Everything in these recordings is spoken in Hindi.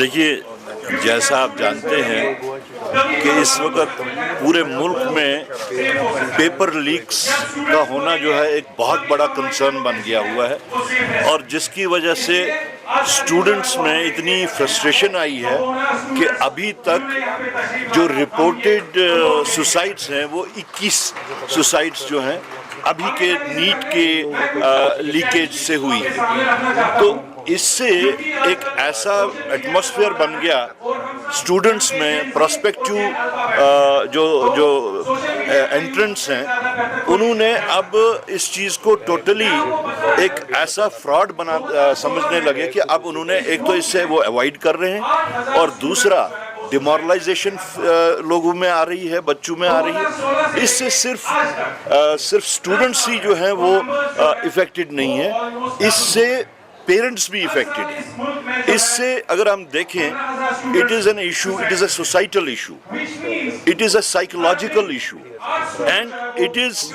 देखिए, जैसा आप जानते हैं कि इस वक्त पूरे मुल्क में पेपर लीक्स का होना जो है एक बहुत बड़ा कंसर्न बन गया हुआ है और जिसकी वजह से स्टूडेंट्स में इतनी फ्रस्ट्रेशन आई है कि अभी तक जो रिपोर्टेड सुसाइड्स हैं वो 21 सुसाइड्स जो हैं अभी के नीट के लीकेज से हुई है। तो इससे एक ऐसा एटमॉस्फेयर बन गया स्टूडेंट्स में, प्रोस्पेक्टिव जो एंट्रेंस हैं उन्होंने अब इस चीज़ को टोटली एक ऐसा फ्रॉड समझने लगे कि अब उन्होंने एक तो इससे वो अवॉइड कर रहे हैं और दूसरा डिमोरलाइजेशन लोगों में आ रही है, बच्चों में आ रही है। इससे सिर्फ स्टूडेंट्स ही जो हैं वो इफेक्टेड नहीं है, इससे पेरेंट्स भी इफेक्टेड हैं। इससे अगर हम देखें, it is an issue, it is a societal issue, it is a psychological issue and it is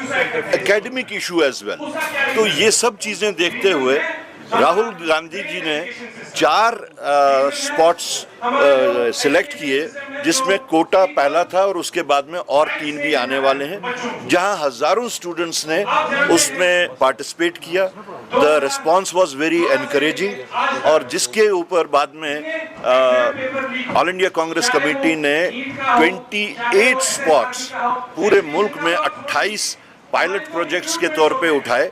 academic issue as well. तो ये सब चीज़ें देखते हुए राहुल गांधी जी ने 4 स्पॉट्स सिलेक्ट किए, जिसमें कोटा पहला था और उसके बाद में और 3 भी आने वाले हैं, जहां हज़ारों स्टूडेंट्स ने उसमें पार्टिसिपेट किया। The response was very encouraging और जिसके ऊपर बाद में ऑल इंडिया कांग्रेस कमेटी ने 28 स्पॉट्स पूरे मुल्क में 28 पायलट प्रोजेक्ट्स के तौर पे उठाए,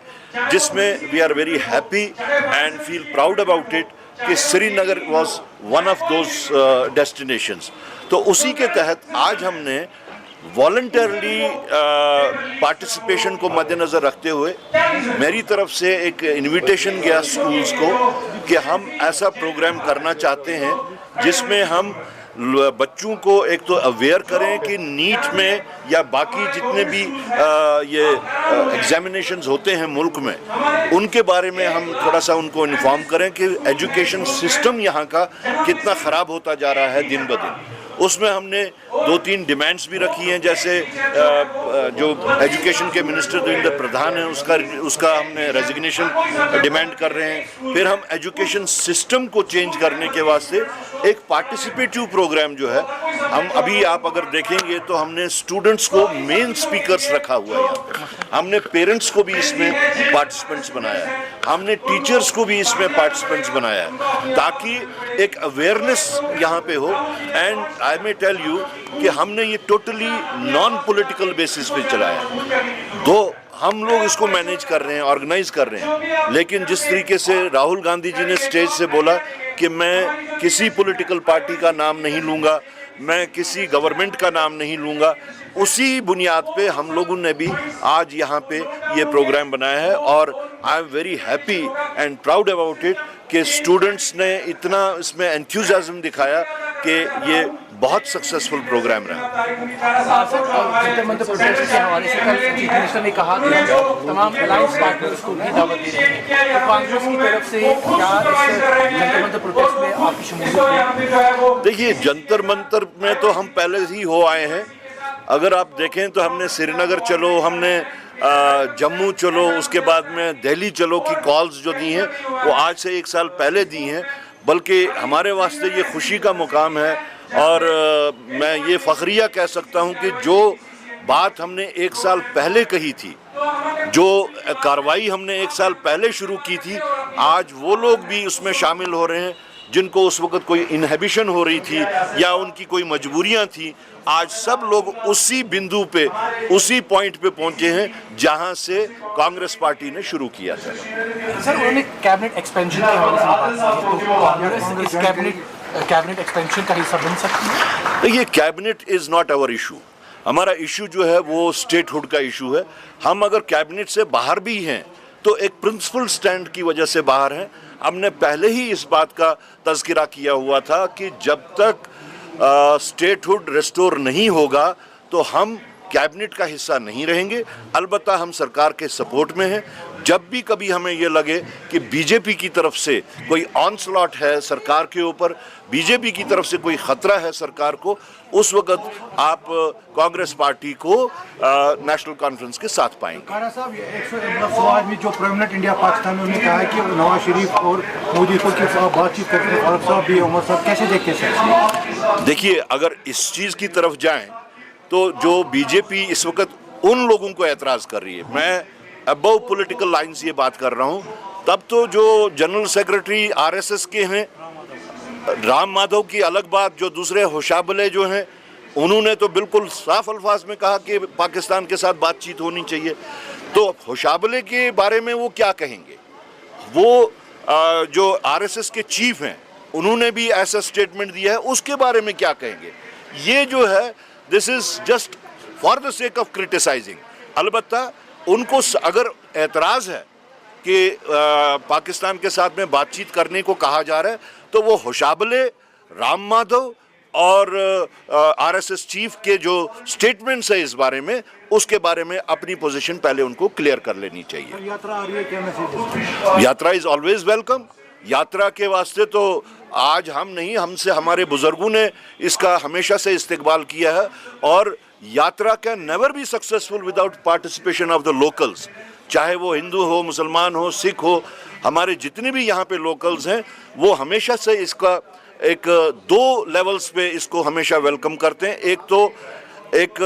जिसमें we are very happy and feel proud about it कि Srinagar was one of those destinations. तो उसी के तहत आज हमने वॉलंटरली पार्टिसिपेशन को मद्देनज़र रखते हुए मेरी तरफ से एक इनविटेशन गया स्कूल्स को कि हम ऐसा प्रोग्राम करना चाहते हैं जिसमें हम बच्चों को एक तो अवेयर करें कि नीट में या बाकी जितने भी ये एग्जामिनेशंस होते हैं मुल्क में, उनके बारे में हम थोड़ा सा उनको इन्फॉर्म करें कि एजुकेशन सिस्टम यहाँ का कितना ख़राब होता जा रहा है दिन ब दिन। उसमें हमने 2-3 डिमांड्स भी रखी हैं, जैसे जो एजुकेशन के मिनिस्टर देवेंद्र प्रधान हैं उसका हमने रेजिग्नेशन डिमांड कर रहे हैं। फिर हम एजुकेशन सिस्टम को चेंज करने के वास्ते एक पार्टिसिपेटिव प्रोग्राम जो है, हम अभी आप अगर देखेंगे तो हमने स्टूडेंट्स को मेन स्पीकर्स रखा हुआ है यहाँ पे, हमने पेरेंट्स को भी इसमें पार्टिसिपेंट्स बनाया है, हमने टीचर्स को भी इसमें पार्टिसिपेंट्स बनाया है, ताकि एक अवेयरनेस यहाँ पे हो। And I may tell you कि हमने ये टोटली नॉन पॉलिटिकल बेसिस पे चलाया है। तो हम लोग इसको मैनेज कर रहे हैं, ऑर्गेनाइज कर रहे हैं, लेकिन जिस तरीके से राहुल गांधी जी ने स्टेज से बोला कि मैं किसी पॉलिटिकल पार्टी का नाम नहीं लूँगा, मैं किसी गवर्नमेंट का नाम नहीं लूँगा, उसी बुनियाद पे हम लोगों ने भी आज यहाँ पे ये प्रोग्राम बनाया है और I am very happy and proud about it कि स्टूडेंट्स ने इतना इसमें एंथुसियाज्म दिखाया कि ये बहुत सक्सेसफुल प्रोग्राम रहा। जंतर प्रोटेस्ट के हवाले से कल चीफ मिनिस्टर ने कहा कि तमाम अलायंस पार्टनर्स को भी दावत दे रहे हैं, तो कांग्रेस की तरफ से क्या इस जंतर मंतर प्रोटेस्ट में आपकी शमूलियत है? देखिए, जंतर मंतर में तो हम पहले ही हो आए हैं। अगर आप देखें तो हमने श्रीनगर चलो, हमने जम्मू चलो, उसके बाद में दिल्ली चलो की कॉल्स जो दी हैं वो आज से 1 साल पहले दी हैं, बल्कि हमारे वास्ते ये खुशी का मुकाम है और मैं ये फ़ख्रिया कह सकता हूँ कि जो बात हमने 1 साल पहले कही थी, जो कार्रवाई हमने 1 साल पहले शुरू की थी, आज वो लोग भी उसमें शामिल हो रहे हैं जिनको उस वक़्त कोई इनहिबिशन हो रही थी या उनकी कोई मजबूरियां थी। आज सब लोग उसी बिंदु पे, उसी पॉइंट पे पहुंचे हैं जहां से कांग्रेस पार्टी ने शुरू किया था। सर, उन्होंने कैबिनेट एक्सपेंशन के हवाले से बात की, तो कांग्रेस इस कैबिनेट एक्सपेंशन का हिस्सा बन सकती है? देखिए, cabinet is not our issue. हमारा इशू जो है वो स्टेटहुड का इशू है। हम अगर कैबिनेट से बाहर भी हैं तो एक प्रिंसिपल स्टैंड की वजह से बाहर हैं। हमने पहले ही इस बात का तज़किरा किया हुआ था कि जब तक स्टेटहुड रिस्टोर नहीं होगा तो हम कैबिनेट का हिस्सा नहीं रहेंगे। अलबत्ता हम सरकार के सपोर्ट में हैं। जब भी कभी हमें ये लगे कि बीजेपी की तरफ से कोई ऑनस्लॉट है सरकार के ऊपर, बीजेपी की तरफ से कोई खतरा है सरकार को, उस वक्त आप कांग्रेस पार्टी को नेशनल कॉन्फ्रेंस के साथ पाएंगे। खाना साहब, 100 आदमी जो प्रोमिनेंट इंडिया पाकिस्तान में, उन्होंने कहा है कि नवाज शरीफ और मोदी को की बातचीत करके फारूक साहब भी, उमर साहब, कैसे देखते हैं? देखिए, अगर इस चीज़ की तरफ जाएं तो जो बीजेपी इस वक्त उन लोगों को एतराज़ कर रही है, मैं अबव पॉलिटिकल लाइंस ये बात कर रहा हूँ, तब तो जो जनरल सेक्रेटरी आरएसएस के हैं राम माधव की अलग बात, जो दूसरे होशाबले जो हैं उन्होंने तो बिल्कुल साफ अल्फाज में कहा कि पाकिस्तान के साथ बातचीत होनी चाहिए। तो होशाबले के बारे में वो क्या कहेंगे? वो जो आरएसएस के चीफ हैं उन्होंने भी ऐसा स्टेटमेंट दिया है, उसके बारे में क्या कहेंगे? ये जो है, this is just for the sake of criticising. अलबत्ता उनको अगर एतराज़ है कि पाकिस्तान के साथ में बातचीत करने को कहा जा रहा है, तो वो होशाबले, राम माधव और आरएसएस चीफ के जो स्टेटमेंट्स है इस बारे में, उसके बारे में अपनी पोजीशन पहले उनको क्लियर कर लेनी चाहिए। यात्रा आ रही है, क्या मैसेज? यात्रा इज़ ऑलवेज वेलकम। यात्रा के वास्ते तो आज हम नहीं, हमसे हमारे बुजुर्गों ने इसका हमेशा से इस्तेकबाल किया है, और यात्रा can never be successful without participation of the locals. चाहे वो हिंदू हो, मुसलमान हो, सिख हो, हमारे जितने भी यहाँ पे लोकल्स हैं वो हमेशा से इसका एक दो लेवल्स पे इसको हमेशा वेलकम करते हैं। एक तो एक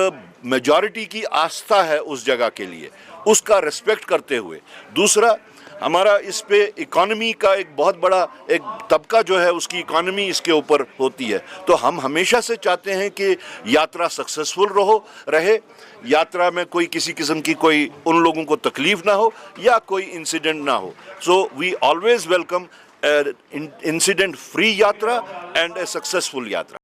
मेजॉरिटी की आस्था है उस जगह के लिए, उसका रिस्पेक्ट करते हुए। दूसरा, हमारा इस पे इकॉनमी का एक बहुत बड़ा एक तबका जो है उसकी इकॉनमी इसके ऊपर होती है। तो हम हमेशा से चाहते हैं कि यात्रा सक्सेसफुल रहे, यात्रा में कोई किसी किस्म की कोई उन लोगों को तकलीफ ना हो या कोई इंसिडेंट ना हो। So we always welcome incident free yatra and a successful यात्रा।